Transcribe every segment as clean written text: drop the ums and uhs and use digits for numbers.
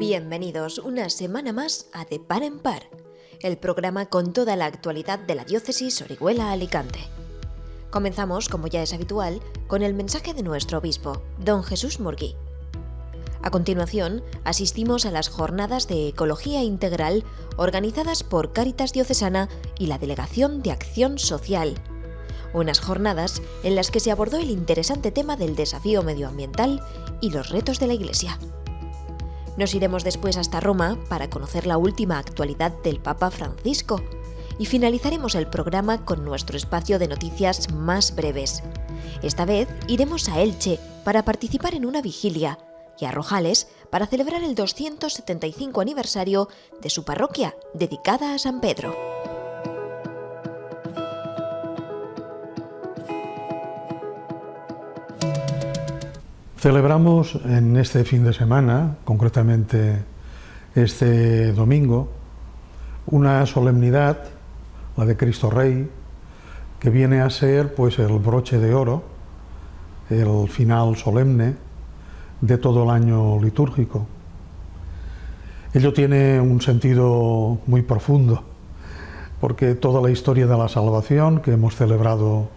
Bienvenidos una semana más a De Par en Par, el programa con toda la actualidad de la diócesis Orihuela-Alicante. Comenzamos, como ya es habitual, con el mensaje de nuestro obispo, don Jesús Murgui. A continuación, asistimos a las jornadas de Ecología Integral organizadas por Cáritas Diocesana y la Delegación de Acción Social. Unas jornadas en las que se abordó el interesante tema del desafío medioambiental y los retos de la Iglesia. Nos iremos después hasta Roma para conocer la última actualidad del Papa Francisco y finalizaremos el programa con nuestro espacio de noticias más breves. Esta vez iremos a Elche para participar en una vigilia y a Rojales para celebrar el 275 aniversario de su parroquia dedicada a San Pedro. Celebramos en este fin de semana, concretamente este domingo, una solemnidad, la de Cristo Rey, que viene a ser pues el broche de oro, el final solemne de todo el año litúrgico. Ello tiene un sentido muy profundo, porque toda la historia de la salvación que hemos celebrado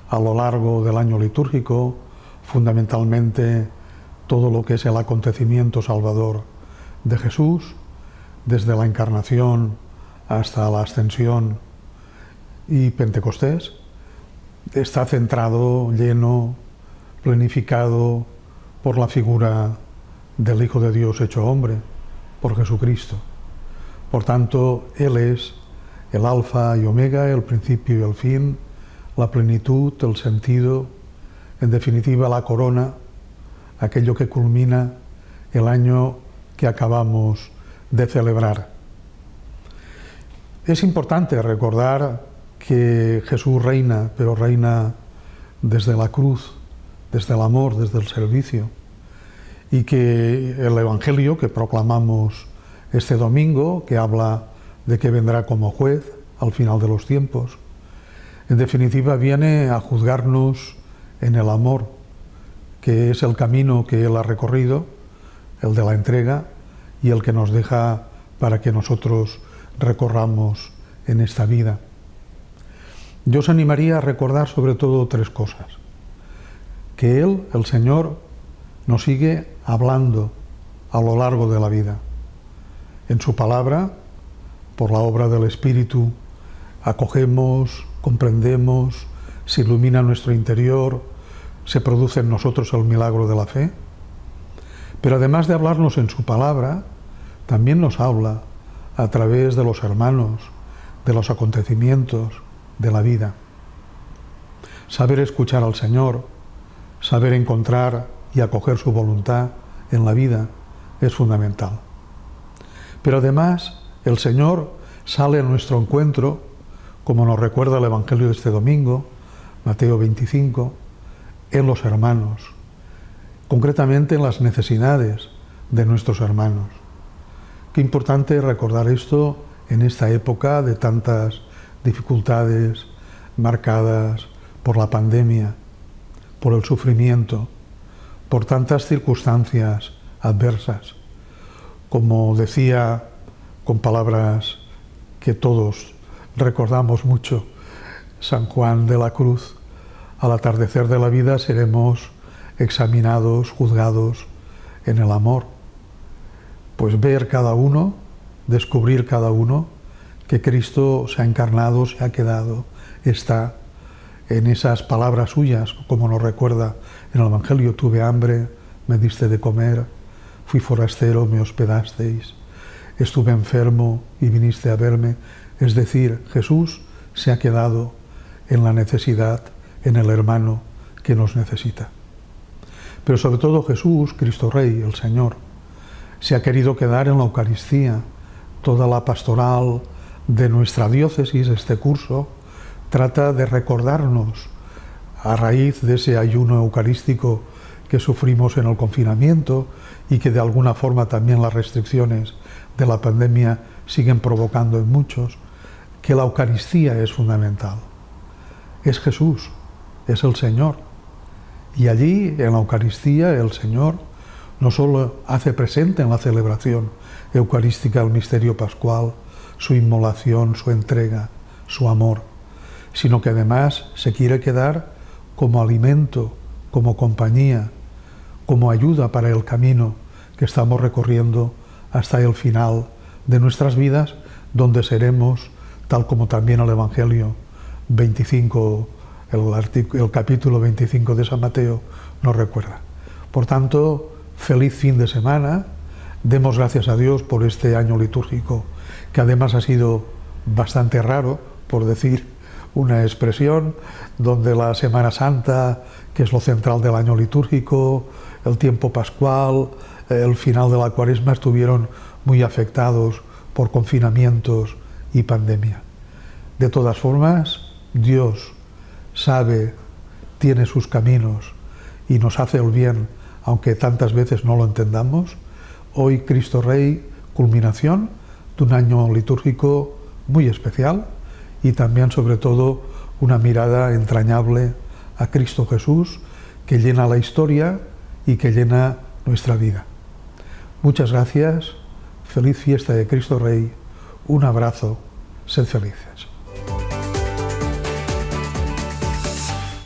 a lo largo del año litúrgico, fundamentalmente todo lo que es el acontecimiento salvador de Jesús, desde la encarnación hasta la ascensión y Pentecostés, está centrado, lleno, planificado por la figura del Hijo de Dios hecho hombre, por Jesucristo. Por tanto, Él es el alfa y omega, el principio y el fin, la plenitud, el sentido, en definitiva la corona, aquello que culmina el año que acabamos de celebrar. Es importante recordar que Jesús reina, pero reina desde la cruz, desde el amor, desde el servicio, y que el Evangelio que proclamamos este domingo, que habla de que vendrá como juez al final de los tiempos, en definitiva viene a juzgarnos en el amor, que es el camino que Él ha recorrido, el de la entrega, y el que nos deja para que nosotros recorramos en esta vida. Yo os animaría a recordar sobre todo tres cosas. Que Él, el Señor, nos sigue hablando a lo largo de la vida. En su palabra, por la obra del Espíritu, acogemos, comprendemos, se ilumina nuestro interior, se produce en nosotros el milagro de la fe. Pero además de hablarnos en su palabra, también nos habla a través de los hermanos, de los acontecimientos, de la vida. Saber escuchar al Señor, saber encontrar y acoger su voluntad en la vida es fundamental. Pero además, el Señor sale a nuestro encuentro, como nos recuerda el Evangelio de este domingo, Mateo 25, en los hermanos, concretamente en las necesidades de nuestros hermanos. Qué importante recordar esto en esta época de tantas dificultades marcadas por la pandemia, por el sufrimiento, por tantas circunstancias adversas. Como decía con palabras que todos recordamos mucho, San Juan de la Cruz, al atardecer de la vida seremos examinados, juzgados en el amor. Pues ver cada uno, descubrir cada uno que Cristo se ha encarnado, se ha quedado, está en esas palabras suyas, como nos recuerda en el Evangelio: tuve hambre, me diste de comer, fui forastero, me hospedasteis, estuve enfermo y viniste a verme. Es decir, Jesús se ha quedado en la necesidad, en el hermano que nos necesita. Pero sobre todo Jesús, Cristo Rey, el Señor, se ha querido quedar en la Eucaristía. Toda la pastoral de nuestra diócesis, este curso, trata de recordarnos, a raíz de ese ayuno eucarístico que sufrimos en el confinamiento y que de alguna forma también las restricciones de la pandemia siguen provocando en muchos, que la Eucaristía es fundamental. Es Jesús, es el Señor. Y allí, en la Eucaristía, el Señor no solo hace presente en la celebración eucarística el misterio pascual, su inmolación, su entrega, su amor, sino que además se quiere quedar como alimento, como compañía, como ayuda para el camino que estamos recorriendo hasta el final de nuestras vidas, donde seremos, tal como también el Evangelio 25, el capítulo 25 de San Mateo nos recuerda. Por tanto, feliz fin de semana, demos gracias a Dios por este año litúrgico, que además ha sido bastante raro, por decir una expresión, donde la Semana Santa, que es lo central del año litúrgico, el tiempo pascual, el final de la Cuaresma estuvieron muy afectados por confinamientos y pandemia. De todas formas, Dios sabe, tiene sus caminos y nos hace el bien, aunque tantas veces no lo entendamos. Hoy Cristo Rey, culminación de un año litúrgico muy especial y también, sobre todo, una mirada entrañable a Cristo Jesús, que llena la historia y que llena nuestra vida. Muchas gracias, feliz fiesta de Cristo Rey, un abrazo, sed felices.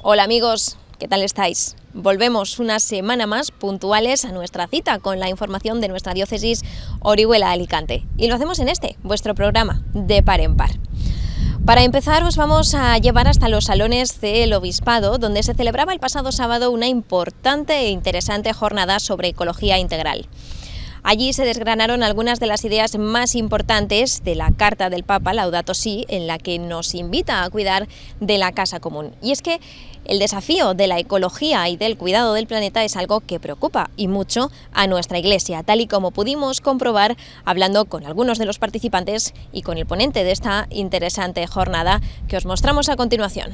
Hola amigos, ¿qué tal estáis? Volvemos una semana más puntuales a nuestra cita con la información de nuestra diócesis Orihuela-Alicante. Y lo hacemos en vuestro programa, De Par en Par. Para empezar, os vamos a llevar hasta los salones del Obispado, donde se celebraba el pasado sábado una importante e interesante jornada sobre ecología integral. Allí se desgranaron algunas de las ideas más importantes de la Carta del Papa Laudato Si, en la que nos invita a cuidar de la casa común. Y es que el desafío de la ecología y del cuidado del planeta es algo que preocupa y mucho a nuestra Iglesia, tal y como pudimos comprobar hablando con algunos de los participantes y con el ponente de esta interesante jornada que os mostramos a continuación.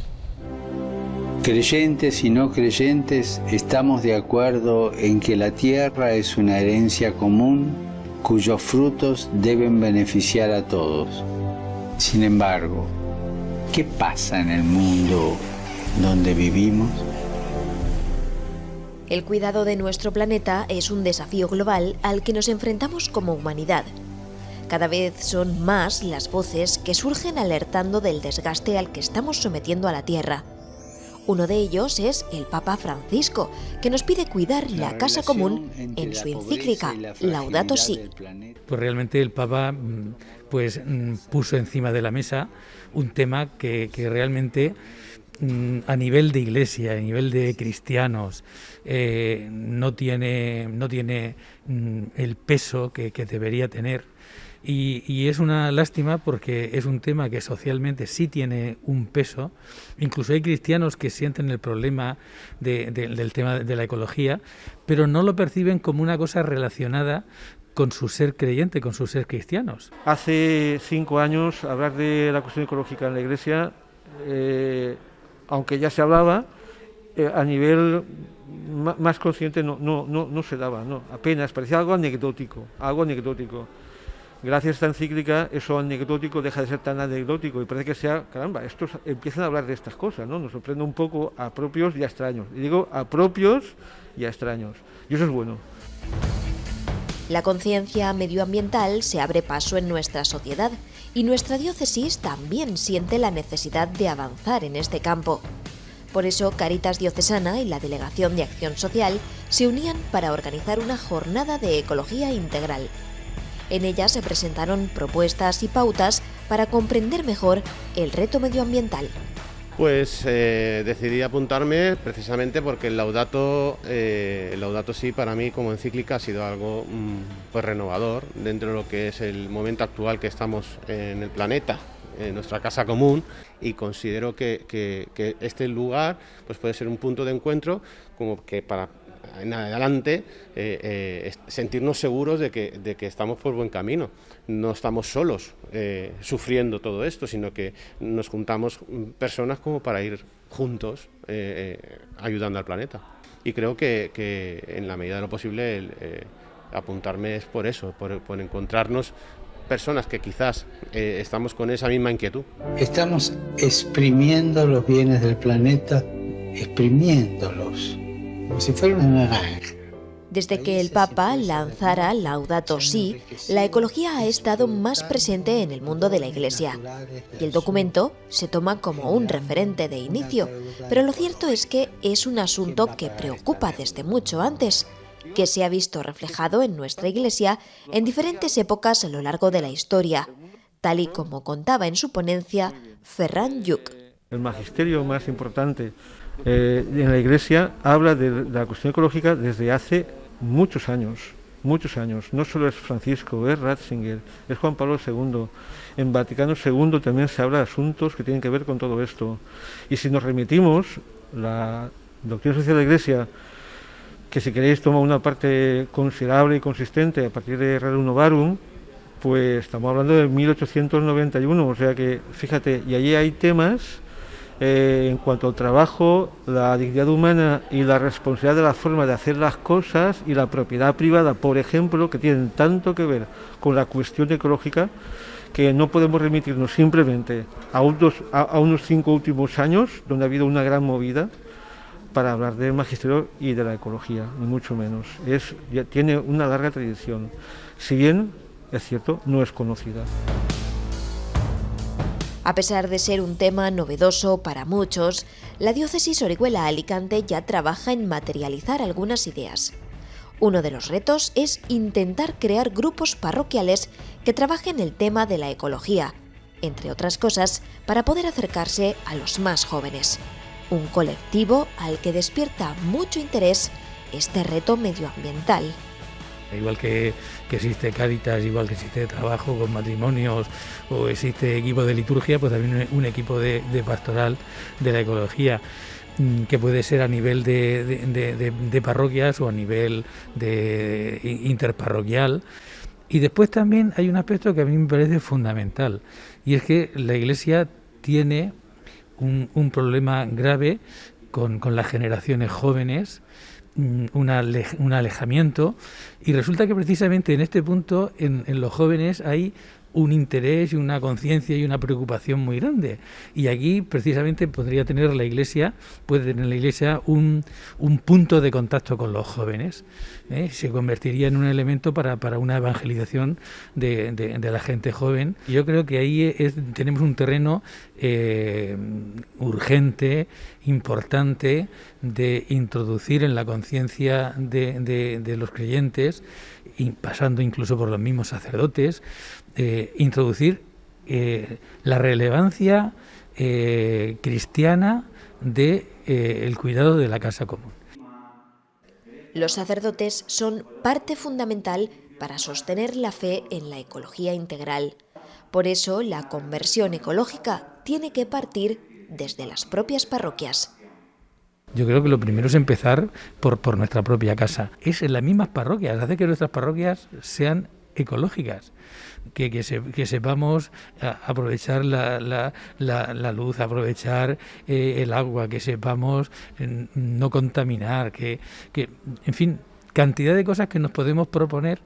Creyentes y no creyentes, estamos de acuerdo en que la tierra es una herencia común cuyos frutos deben beneficiar a todos. Sin embargo, ¿qué pasa en el mundo donde vivimos? El cuidado de nuestro planeta es un desafío global al que nos enfrentamos como humanidad. Cada vez son más las voces que surgen alertando del desgaste al que estamos sometiendo a la Tierra. Uno de ellos es el Papa Francisco, que nos pide cuidar la casa común en su encíclica Laudato Si. Pues realmente el Papa puso encima de la mesa un tema que realmente a nivel de Iglesia, a nivel de cristianos, no tiene el peso que debería tener. Y es una lástima porque es un tema que socialmente sí tiene un peso. Incluso hay cristianos que sienten el problema del tema de la ecología, pero no lo perciben como una cosa relacionada con su ser creyente, con su ser cristianos. Hace 5 años hablar de la cuestión ecológica en la Iglesia, aunque ya se hablaba, a nivel más consciente no se daba, no, apenas, parecía algo anecdótico. Gracias a esta encíclica, eso anecdótico deja de ser tan anecdótico y parece que sea, caramba, estos empiezan a hablar de estas cosas, ¿no? Nos sorprende un poco a propios y a extraños. Y digo a propios y a extraños. Y eso es bueno. La conciencia medioambiental se abre paso en nuestra sociedad y nuestra diócesis también siente la necesidad de avanzar en este campo. Por eso, Cáritas Diocesana y la Delegación de Acción Social se unían para organizar una jornada de ecología integral. En ella se presentaron propuestas y pautas para comprender mejor el reto medioambiental. Pues decidí apuntarme precisamente porque el Laudato Si para mí como encíclica ha sido algo pues renovador dentro de lo que es el momento actual que estamos en el planeta, en nuestra casa común, y considero que este lugar pues puede ser un punto de encuentro como que para en adelante sentirnos seguros de que estamos por buen camino. No estamos solos sufriendo todo esto, sino que nos juntamos personas como para ir juntos ayudando al planeta. Y creo que en la medida de lo posible apuntarme es por eso, por encontrarnos personas que quizás estamos con esa misma inquietud. Estamos exprimiendo los bienes del planeta, exprimiéndolos, como si fuera una naranja. Desde que el Papa lanzara Laudato Si, la ecología ha estado más presente en el mundo de la Iglesia. Y el documento se toma como un referente de inicio, pero lo cierto es que es un asunto que preocupa desde mucho antes, que se ha visto reflejado en nuestra Iglesia en diferentes épocas a lo largo de la historia, tal y como contaba en su ponencia Ferran Lluch. El magisterio más importante en la Iglesia habla de la cuestión ecológica desde hace muchos años. No solo es Francisco, es Ratzinger, es Juan Pablo II. En Vaticano II también se habla de asuntos que tienen que ver con todo esto. Y si nos remitimos, la doctrina social de la Iglesia, que si queréis toma una parte considerable y consistente a partir de Rerum Novarum, pues estamos hablando de 1891, o sea que, fíjate, y allí hay temas en cuanto al trabajo, la dignidad humana y la responsabilidad de la forma de hacer las cosas y la propiedad privada, por ejemplo, que tienen tanto que ver con la cuestión ecológica, que no podemos remitirnos simplemente a unos 5 últimos años, donde ha habido una gran movida para hablar del magisterio y de la ecología, ni mucho menos. Ya tiene una larga tradición, si bien, es cierto, no es conocida. A pesar de ser un tema novedoso para muchos, la diócesis Orihuela-Alicante ya trabaja en materializar algunas ideas. Uno de los retos es intentar crear grupos parroquiales que trabajen el tema de la ecología, entre otras cosas, para poder acercarse a los más jóvenes. Un colectivo al que despierta mucho interés este reto medioambiental. Igual que existe Cáritas, igual que existe trabajo con matrimonios o existe equipo de liturgia, pues también un equipo de pastoral de la ecología, que puede ser a nivel de parroquias o a nivel de interparroquial. Y después también hay un aspecto que a mí me parece fundamental, y es que la Iglesia tiene un problema grave con las generaciones jóvenes, un alejamiento, y resulta que precisamente en este punto en los jóvenes hay un interés y una conciencia y una preocupación muy grande, y aquí precisamente puede tener la Iglesia un punto de contacto con los jóvenes, se convertiría en un elemento para una evangelización de la gente joven. Yo creo que ahí tenemos un terreno urgente, importante, de introducir en la conciencia de los creyentes, y pasando incluso por los mismos sacerdotes, introducir la relevancia cristiana del cuidado de la casa común. Los sacerdotes son parte fundamental para sostener la fe en la ecología integral. Por eso, la conversión ecológica tiene que partir desde las propias parroquias. Yo creo que lo primero es empezar por nuestra propia casa. Es en las mismas parroquias, hacer que nuestras parroquias sean ecológicas, que sepamos aprovechar la luz, aprovechar el agua, que sepamos no contaminar, que en fin, cantidad de cosas que nos podemos proponer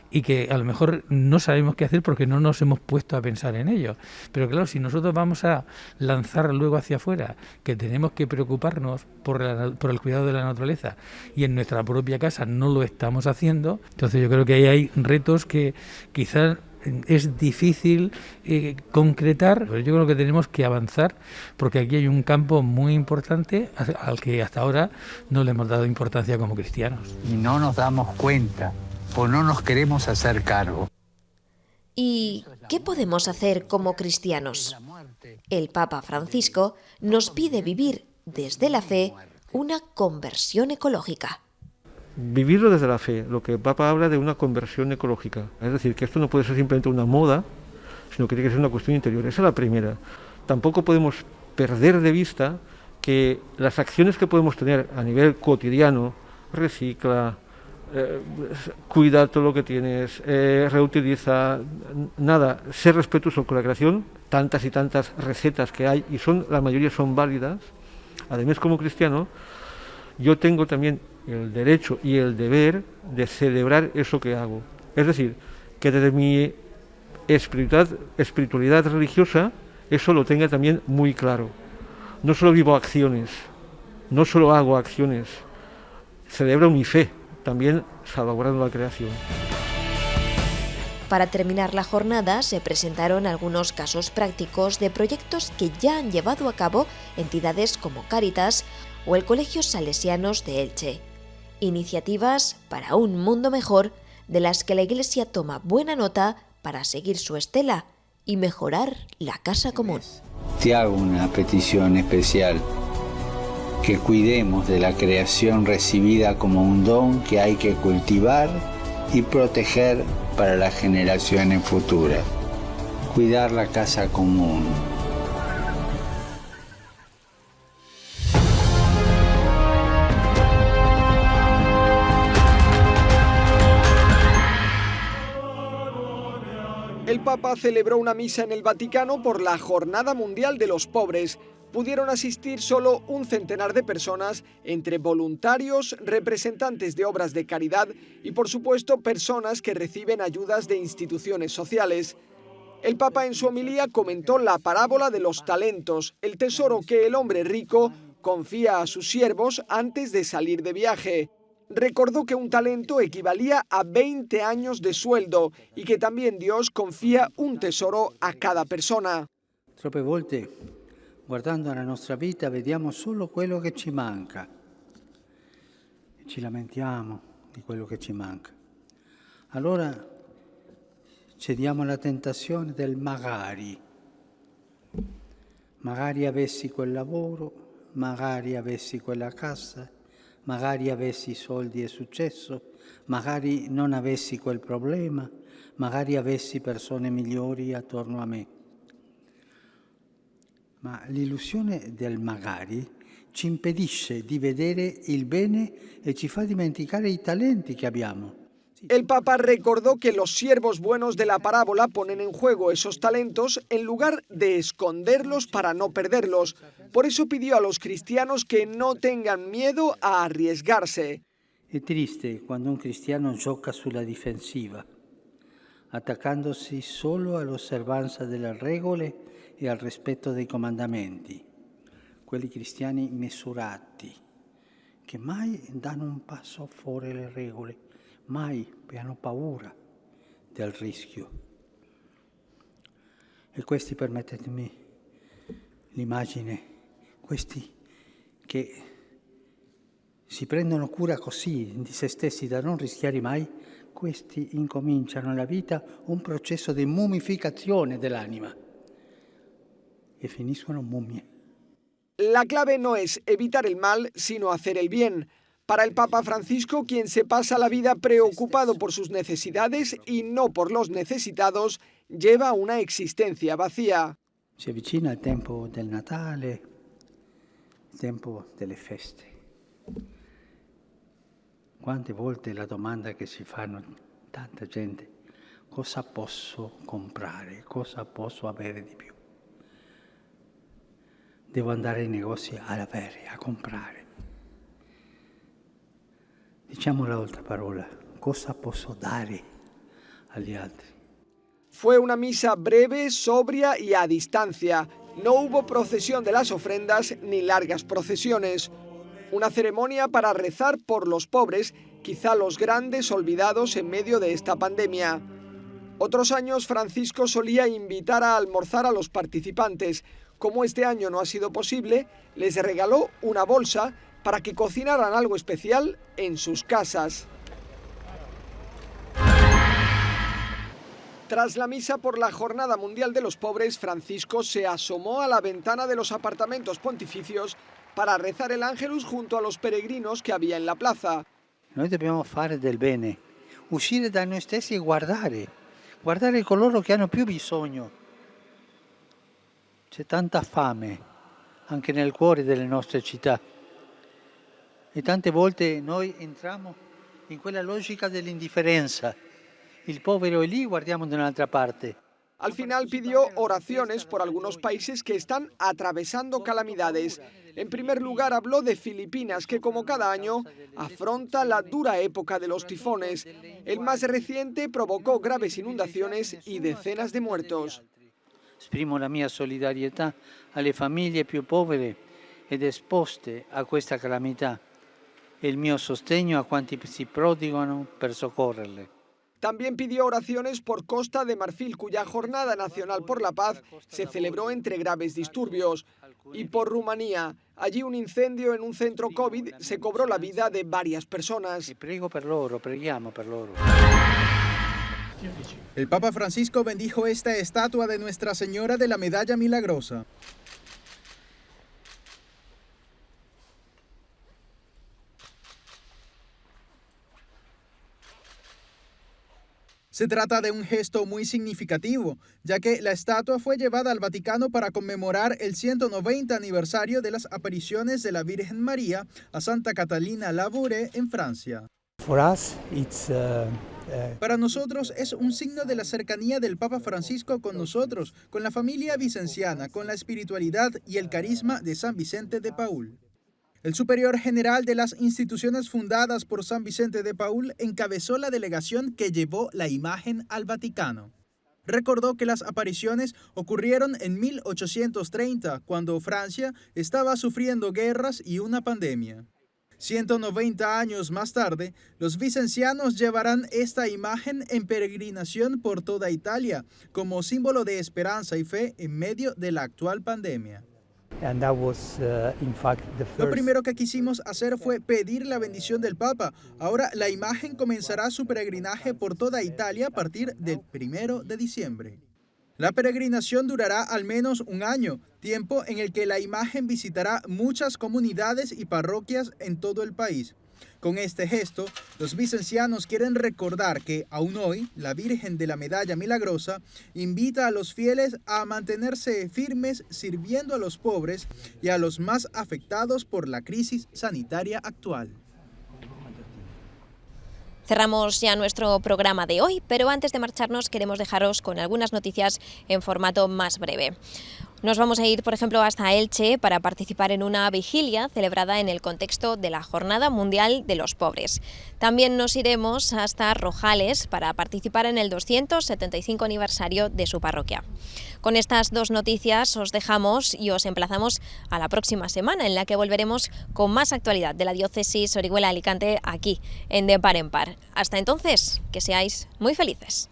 y que a lo mejor no sabemos qué hacer porque no nos hemos puesto a pensar en ello. Pero claro, si nosotros vamos a lanzar luego hacia afuera que tenemos que preocuparnos por el cuidado de la naturaleza y en nuestra propia casa no lo estamos haciendo, entonces yo creo que ahí hay retos que quizás es difícil concretar, pero yo creo que tenemos que avanzar porque aquí hay un campo muy importante al que hasta ahora no le hemos dado importancia como cristianos. Y no nos damos cuenta o no nos queremos hacer cargo. ¿Y qué podemos hacer como cristianos? El Papa Francisco nos pide vivir desde la fe una conversión ecológica. Vivirlo desde la fe, lo que el Papa habla de una conversión ecológica, es decir, que esto no puede ser simplemente una moda, sino que tiene que ser una cuestión interior. Esa es la primera. Tampoco podemos perder de vista que las acciones que podemos tener a nivel cotidiano, recicla, cuida todo lo que tienes, reutiliza, ser respetuoso con la creación, tantas y tantas recetas que hay, y la mayoría son válidas. Además, como cristiano, yo tengo también el derecho y el deber de celebrar eso que hago. Es decir, que desde mi espiritualidad religiosa, eso lo tenga también muy claro. No solo vivo acciones, no solo hago acciones, celebro mi fe, también salvaguardando la creación. Para terminar la jornada se presentaron algunos casos prácticos de proyectos que ya han llevado a cabo entidades como Cáritas o el Colegio Salesianos de Elche. Iniciativas para un mundo mejor de las que la Iglesia toma buena nota para seguir su estela y mejorar la casa común. Te hago una petición especial, que cuidemos de la creación recibida como un don que hay que cultivar y proteger para las generaciones futuras. Cuidar la casa común. El Papa celebró una misa en el Vaticano por la Jornada Mundial de los Pobres. Pudieron asistir solo un centenar de personas, entre voluntarios, representantes de obras de caridad y, por supuesto, personas que reciben ayudas de instituciones sociales. El Papa en su homilía comentó la parábola de los talentos, el tesoro que el hombre rico confía a sus siervos antes de salir de viaje. Recordó que un talento equivalía a 20 años de sueldo y que también Dios confía un tesoro a cada persona. Troppe volte, guardando la nostra vita, vediamo solo quello che ci manca. Ci lamentiamo di quello che ci manca. Allora cediamo alla tentazione del magari. Magari avessi quel lavoro, magari avessi quella casa, magari avessi soldi e successo, magari non avessi quel problema, magari avessi persone migliori attorno a me. Ma l'illusione del magari ci impedisce di vedere il bene e ci fa dimenticare i talenti che abbiamo. El Papa recordó que los siervos buenos de la parábola ponen en juego esos talentos en lugar de esconderlos para no perderlos. Por eso pidió a los cristianos que no tengan miedo a arriesgarse. È triste quando un cristiano gioca sulla difensiva, attaccandosi solo all'osservanza delle regole e al rispetto dei comandamenti. Quelli cristiani misurati, che mai danno un passo fuori le regole, mai hanno paura del rischio. E questi, permettetemi l'immagine, questi che si prendono cura così di se stessi da non rischiare mai, questi incominciano nella vita un processo di mummificazione dell'anima e finiscono mummie. La clave no es evitar el mal, sino hacer el bien. Para el Papa Francisco, quien se pasa la vida preocupado por sus necesidades y no por los necesitados, lleva una existencia vacía. Si avvicina il tempo del Natale, il tempo delle feste. Quante volte la domanda che si fanno tanta gente, cosa posso comprare, cosa posso avere di più? Devo andare ai negozi ad avere, a comprare. Diciamo l'altra parola, cosa posso dare agli altri? Fue una misa breve, sobria y a distancia. No hubo procesión de las ofrendas ni largas procesiones. Una ceremonia para rezar por los pobres, quizá los grandes olvidados en medio de esta pandemia. Otros años Francisco solía invitar a almorzar a los participantes. Como este año no ha sido posible, les regaló una bolsa para que cocinaran algo especial en sus casas. Tras la misa por la Jornada Mundial de los Pobres, Francisco se asomó a la ventana de los apartamentos pontificios para rezar el Ángelus junto a los peregrinos que había en la plaza. Noi dobbiamo fare del bene, uscire da noi stessi e guardare coloro che hanno più bisogno. C'è tanta fame anche nel cuore delle nostre città e tante volte noi entriamo in quella logica dell'indifferenza. Il povero è lì, guardiamo da un'altra parte. Al final pidió oraciones por algunos países que están atravesando calamidades. En primer lugar habló de Filipinas, que como cada año afronta la dura época de los tifones. El más reciente provocò graves inundaciones y decenas de muertos. Esprimo la mia solidarietà alle famiglie più povere ed esposte a questa calamità e il mio sostegno a quanti si prodigano per soccorrerle. También pidió oraciones por Costa de Marfil, cuya Jornada Nacional por la Paz se celebró entre graves disturbios. Y por Rumanía, allí un incendio en un centro COVID se cobró la vida de varias personas. Prego per loro, preghiamo per loro. El Papa Francisco bendijo esta estatua de Nuestra Señora de la Medalla Milagrosa. Se trata de un gesto muy significativo, ya que la estatua fue llevada al Vaticano para conmemorar el 190 aniversario de las apariciones de la Virgen María a Santa Catalina Labouré en Francia. Para nosotros es un signo de la cercanía del Papa Francisco con nosotros, con la familia vicenciana, con la espiritualidad y el carisma de San Vicente de Paúl. El superior general de las instituciones fundadas por San Vicente de Paúl encabezó la delegación que llevó la imagen al Vaticano. Recordó que las apariciones ocurrieron en 1830, cuando Francia estaba sufriendo guerras y una pandemia. 190 años más tarde, los vicencianos llevarán esta imagen en peregrinación por toda Italia, como símbolo de esperanza y fe en medio de la actual pandemia. Lo primero que quisimos hacer fue pedir la bendición del Papa. Ahora la imagen comenzará su peregrinaje por toda Italia a partir del 1 de diciembre. La peregrinación durará al menos un año, tiempo en el que la imagen visitará muchas comunidades y parroquias en todo el país. Con este gesto, los vicencianos quieren recordar que, aún hoy, la Virgen de la Medalla Milagrosa invita a los fieles a mantenerse firmes sirviendo a los pobres y a los más afectados por la crisis sanitaria actual. Cerramos ya nuestro programa de hoy, pero antes de marcharnos queremos dejaros con algunas noticias en formato más breve. Nos vamos a ir, por ejemplo, hasta Elche para participar en una vigilia celebrada en el contexto de la Jornada Mundial de los Pobres. También nos iremos hasta Rojales para participar en el 275 aniversario de su parroquia. Con estas dos noticias os dejamos y os emplazamos a la próxima semana, en la que volveremos con más actualidad de la diócesis Orihuela-Alicante aquí en De Par en Par. Hasta entonces, que seáis muy felices.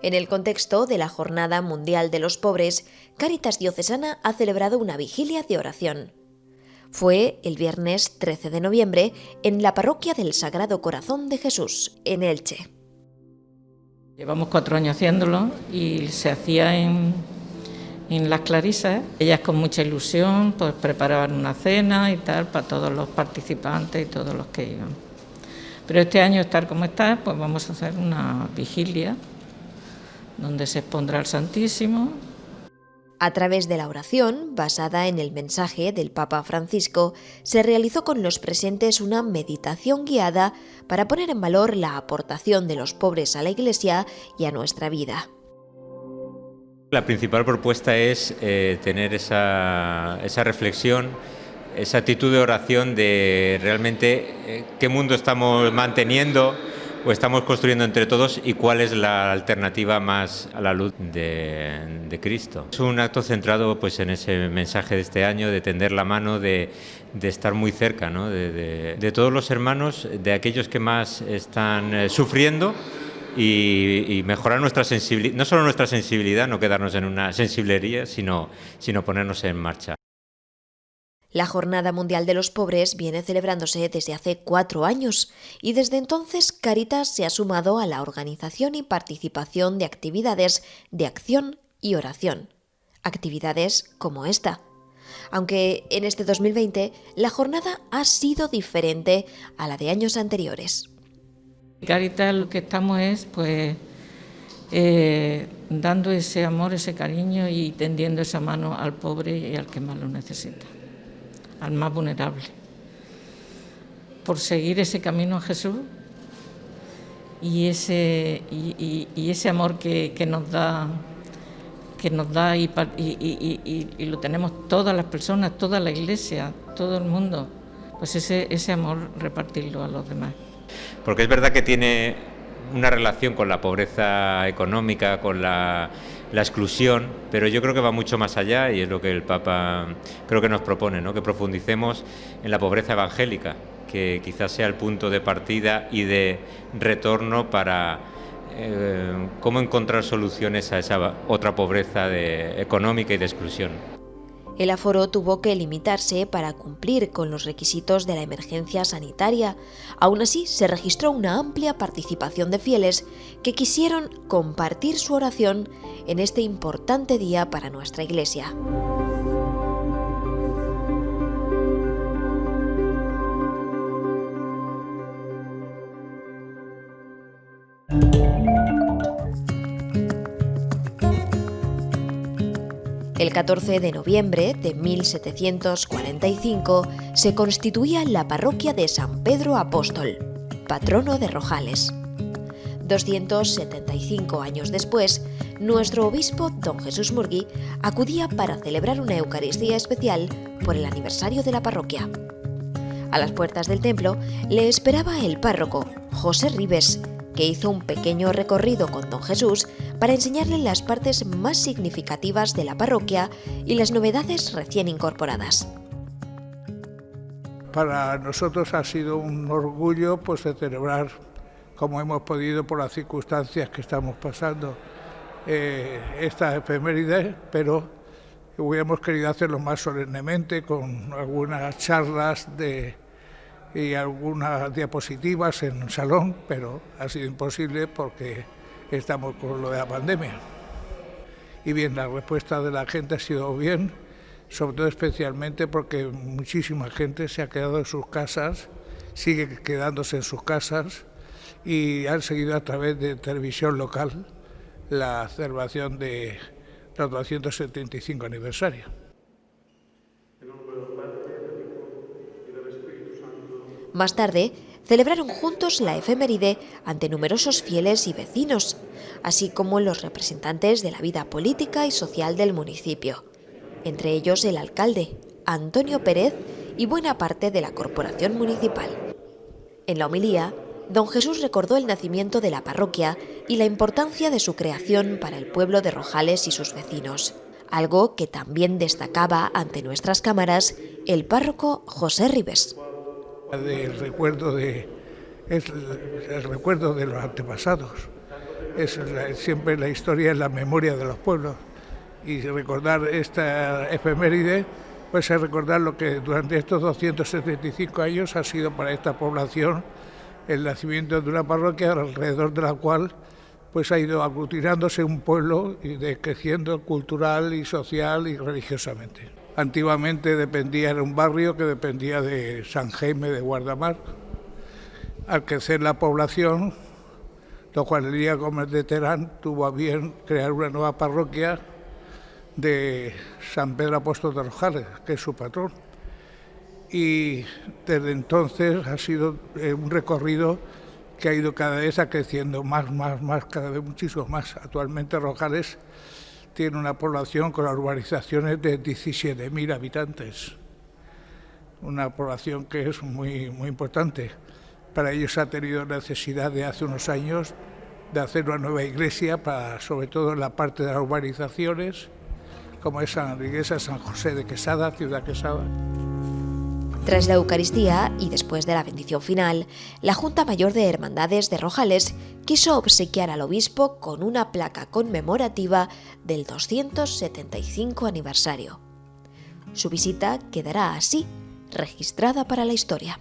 En el contexto de la Jornada Mundial de los Pobres, Cáritas Diocesana ha celebrado una vigilia de oración. Fue el viernes 13 de noviembre en la parroquia del Sagrado Corazón de Jesús, en Elche. Llevamos 4 años haciéndolo y se hacía en las Clarisas. Ellas con mucha ilusión pues preparaban una cena y tal para todos los participantes y todos los que iban. Pero este año, estar como está, pues vamos a hacer una vigilia donde se expondrá el Santísimo. A través de la oración, basada en el mensaje del Papa Francisco, se realizó con los presentes una meditación guiada para poner en valor la aportación de los pobres a la Iglesia y a nuestra vida. La principal propuesta es tener esa reflexión, esa actitud de oración de realmente qué mundo estamos manteniendo o estamos construyendo entre todos y cuál es la alternativa más a la luz de Cristo. Es un acto centrado pues en ese mensaje de este año, de tender la mano, de estar muy cerca, ¿no? de todos los hermanos, de aquellos que más están sufriendo y mejorar nuestra sensibilidad, no solo nuestra sensibilidad, no quedarnos en una sensiblería, sino ponernos en marcha. La Jornada Mundial de los Pobres viene celebrándose desde hace 4 años y desde entonces Cáritas se ha sumado a la organización y participación de actividades de acción y oración. Actividades como esta. Aunque en este 2020 la jornada ha sido diferente a la de años anteriores. Cáritas lo que estamos es pues dando ese amor, ese cariño y tendiendo esa mano al pobre y al que más lo necesita, al más vulnerable, por seguir ese camino a Jesús y ese amor que nos da y lo tenemos todas las personas, toda la Iglesia, todo el mundo, pues ese amor repartirlo a los demás. Porque es verdad que tiene una relación con la pobreza económica, con la exclusión, pero yo creo que va mucho más allá y es lo que el Papa creo que nos propone, ¿no? Que profundicemos en la pobreza evangélica, que quizás sea el punto de partida y de retorno para cómo encontrar soluciones a esa otra pobreza económica y de exclusión. El aforo tuvo que limitarse para cumplir con los requisitos de la emergencia sanitaria. Aún así, se registró una amplia participación de fieles que quisieron compartir su oración en este importante día para nuestra Iglesia. El 14 de noviembre de 1745 se constituía la parroquia de San Pedro Apóstol, patrono de Rojales. 275 años después, nuestro obispo, don Jesús Murgui, acudía para celebrar una Eucaristía especial por el aniversario de la parroquia. A las puertas del templo le esperaba el párroco, José Ribes, que hizo un pequeño recorrido con don Jesús para enseñarle las partes más significativas de la parroquia y las novedades recién incorporadas. Para nosotros ha sido un orgullo pues, de celebrar como hemos podido por las circunstancias que estamos pasando esta efeméride, pero hubiéramos querido hacerlo más solemnemente con algunas charlas y algunas diapositivas en un salón, pero ha sido imposible porque estamos con lo de la pandemia. Y bien, la respuesta de la gente ha sido bien, sobre todo especialmente porque muchísima gente se ha quedado en sus casas, sigue quedándose en sus casas y han seguido a través de televisión local la celebración de los 275 aniversario. Más tarde, celebraron juntos la efeméride ante numerosos fieles y vecinos, así como los representantes de la vida política y social del municipio, entre ellos el alcalde, Antonio Pérez, y buena parte de la corporación municipal. En la homilía, don Jesús recordó el nacimiento de la parroquia y la importancia de su creación para el pueblo de Rojales y sus vecinos, algo que también destacaba ante nuestras cámaras el párroco José Ribes. El recuerdo de los antepasados. Siempre la historia es la memoria de los pueblos. Y recordar esta efeméride, pues es recordar lo que durante estos 275 años ha sido para esta población el nacimiento de una parroquia alrededor de la cual pues ha ido aglutinándose un pueblo y creciendo cultural y social y religiosamente. Antiguamente era un barrio que dependía de San Jaime de Guardamar. Al crecer la población, don Juan Elías Gómez de Terán tuvo a bien crear una nueva parroquia de San Pedro Apóstol de Rojales, que es su patrón. Y desde entonces ha sido un recorrido que ha ido cada vez creciendo más, cada vez muchísimo más. Actualmente Rojales tiene una población con las urbanizaciones de 17.000 habitantes, una población que es muy importante. Para ello se ha tenido necesidad de hace unos años de hacer una nueva iglesia, sobre todo en la parte de las urbanizaciones, como es la iglesia San José de Quesada, Ciudad Quesada. Tras la Eucaristía y después de la bendición final, la Junta Mayor de Hermandades de Rojales quiso obsequiar al obispo con una placa conmemorativa del 275 aniversario. Su visita quedará así registrada para la historia.